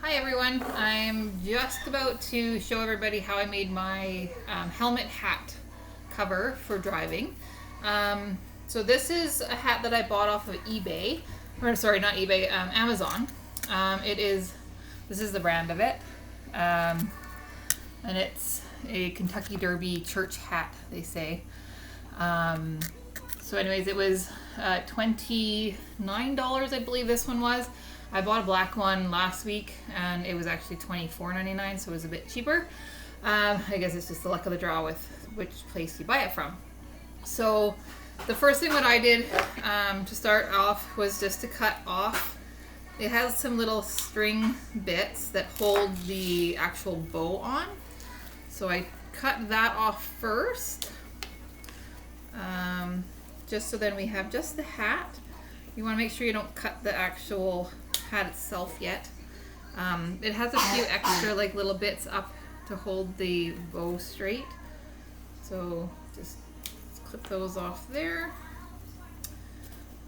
Hi everyone, I'm just about to show everybody how I made my helmet hat cover for driving. So this is a hat that I bought off of eBay, or sorry, not eBay, Amazon. This is the brand of it, and it's a Kentucky Derby church hat, they say. So anyways, it was $29, I believe this one was. I bought a black one last week and it was actually $24.99, so it was a bit cheaper. I guess it's just the luck of the draw with which place you buy it from. So the first thing that I did to start off was just to cut off. It has some little string bits that hold the actual bow on. So I cut that off first. Just so then we have just the hat. You want to make sure you don't cut the actual hat itself yet. It has a few extra like little bits up to hold the bow straight. So just clip those off there.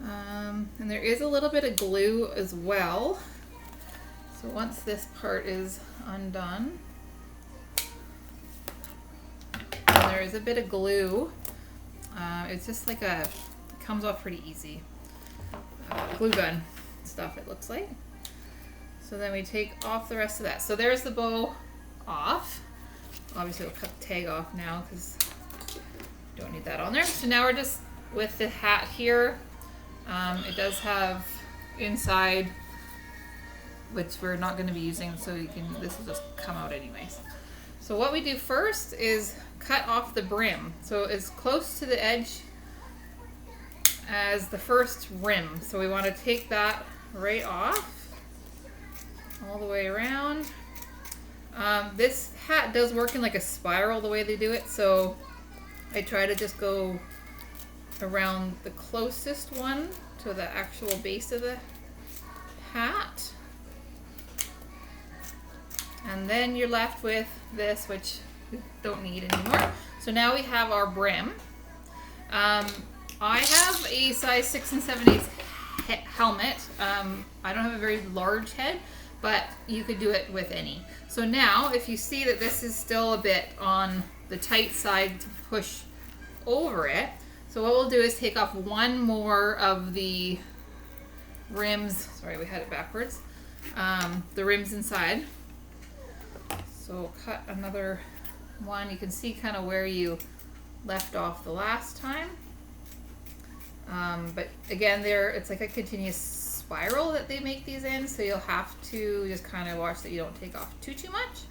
And there is a little bit of glue as well. So once this part is undone, and there is a bit of glue. It's just like it comes off pretty easy. Glue gun stuff, it looks like. So then we take off the rest of that. So there's the bow off. Obviously we'll cut the tag off now because we don't need that on there. So now we're just with the hat here. It does have inside, which we're not going to be using, so this will just come out anyways. So what we do first is cut off the brim. So it's close to the edge as the first rim. So we want to take that right off all the way around. This hat does work in like a spiral the way they do it, so I try to just go around the closest one to the actual base of the hat. And then you're left with this, which we don't need anymore. So now we have our brim. I have a size 6 7/8 helmet. I don't have a very large head, but you could do it with any. So now, if you see that this is still a bit on the tight side to push over it, so what we'll do is take off one more of the rims. Sorry, we had it backwards. The rims inside. So cut another one. You can see kind of where you left off the last time. But again, it's like a continuous spiral that they make these in, so you'll have to just kind of watch that you don't take off too much.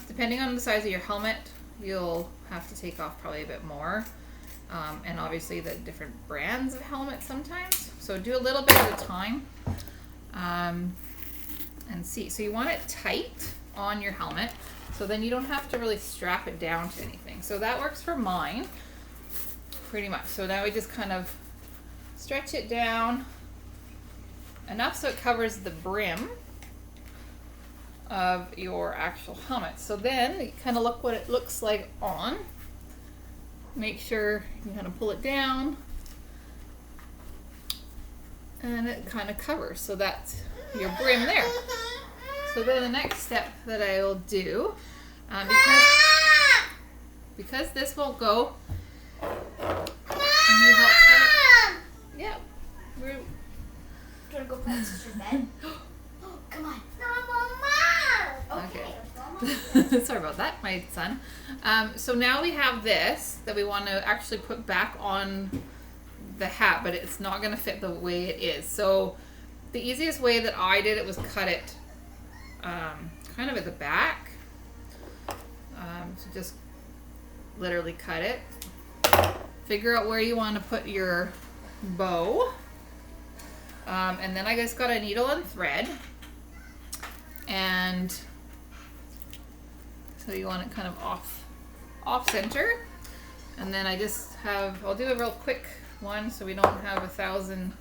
Depending on the size of your helmet, you'll have to take off probably a bit more. And obviously the different brands of helmets sometimes. So do a little bit at a time. And see. So you want it tight on your helmet, so then you don't have to really strap it down to anything. So that works for mine pretty much. So now we just kind of stretch it down enough so it covers the brim of your actual helmet. So then you kind of look what it looks like on. Make sure you kind of pull it down and it kind of covers. So that's your brim there. So then the next step that I will do, because this won't go. Can you help start? Yeah. Do you want to go put sister's bed? Oh, come on. Okay. Sorry about that, my son. So now we have this that we want to actually put back on the hat, but it's not going to fit the way it is. So the easiest way that I did it was cut it kind of at the back. So just literally cut it. Figure out where you want to put your bow. And then I just got a needle and thread. And so you want it kind of off center. And then I'll do a real quick one so we don't have 1,000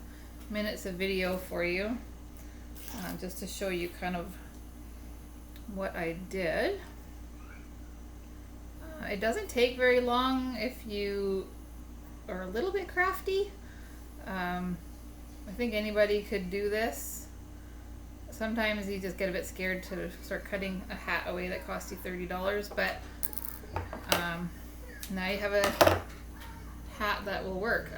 minutes of video for you. Just to show you kind of what I did. It doesn't take very long if you are a little bit crafty. I think anybody could do this. sometimes you just get a bit scared to start cutting a hat away that costs you $30, but now you have a hat that will work.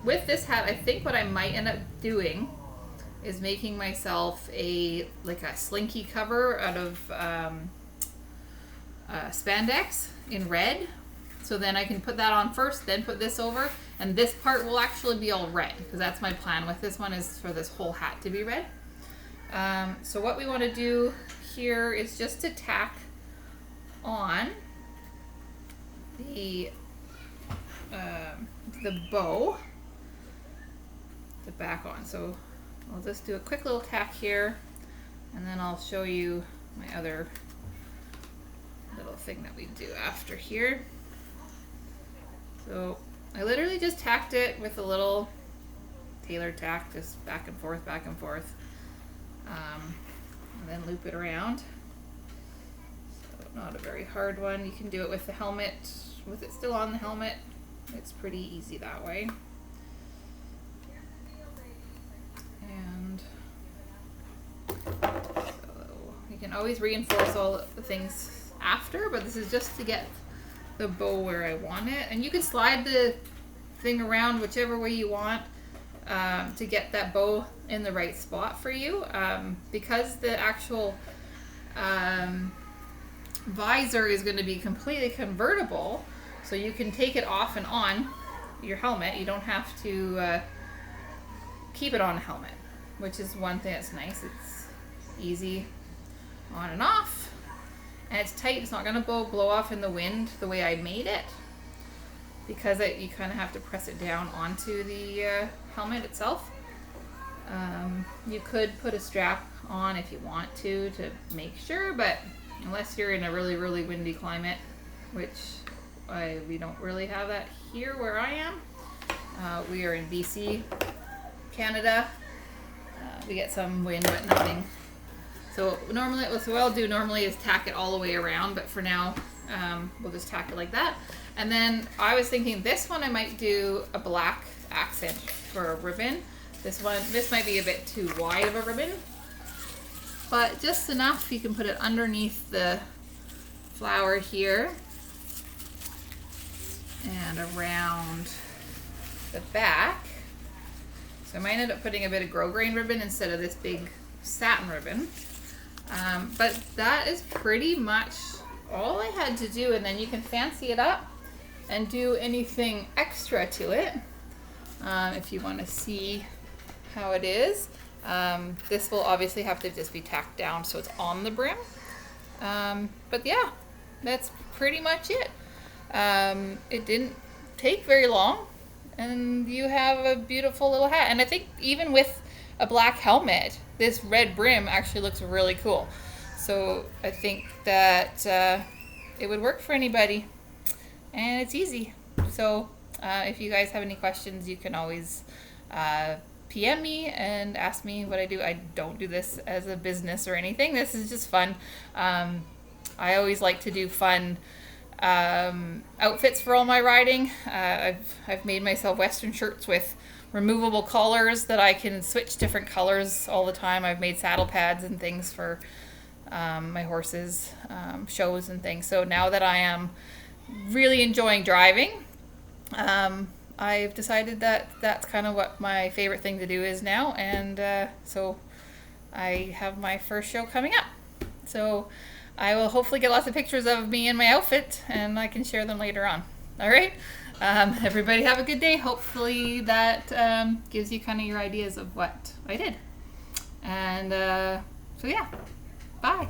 With this hat, I think what I might end up doing is making myself a slinky cover out of spandex in red. So then I can put that on first, then put this over, and this part will actually be all red, because that's my plan with this one, is for this whole hat to be red. So what we want to do here is just to tack on the bow, the back on. So I'll just do a quick little tack here, and then I'll show you my other little thing that we do after here. So I literally just tacked it with a little tailor tack, just back and forth, and then loop it around. So not a very hard one. You can do it with the helmet, with it still on the helmet. It's pretty easy that way. And so you can always reinforce all the things after, but this is just to get the bow where I want it. And you can slide the thing around whichever way you want to get that bow in the right spot for you. Because the actual visor is going to be completely convertible, so you can take it off and on your helmet. You don't have to keep it on a helmet, which is one thing that's nice. It's easy on and off. And it's tight. It's not going to blow off in the wind the way I made it, because you kind of have to press it down onto the helmet itself. You could put a strap on if you want to make sure, but unless you're in a really, really windy climate, which we don't really have that here where I am. We are in BC, Canada. We get some wind, but nothing. So normally, what I'll do normally is tack it all the way around, but for now, we'll just tack it like that. And then I was thinking this one I might do a black accent for a ribbon. This might be a bit too wide of a ribbon, but just enough you can put it underneath the flower here and around the back. So I might end up putting a bit of grosgrain ribbon instead of this big satin ribbon. But that is pretty much all I had to do, and then you can fancy it up and do anything extra to it if you want to see how it is. This will obviously have to just be tacked down so it's on the brim. But yeah, that's pretty much it. It didn't take very long, and you have a beautiful little hat. And I think even with a black helmet, this red brim actually looks really cool. So I think that it would work for anybody, and it's easy. So if you guys have any questions, you can always PM me and ask me what I do. I don't do this as a business or anything. This is just fun. I always like to do fun outfits for all my riding. I've made myself Western shirts with removable collars that I can switch different colors all the time. I've made saddle pads and things for my horses, shows and things. So now that I am really enjoying driving, I've decided that that's kind of what my favorite thing to do is now. And so I have my first show coming up. So I will hopefully get lots of pictures of me in my outfit, and I can share them later on. All right. Everybody have a good day. Hopefully that gives you kind of your ideas of what I did. And so yeah, bye.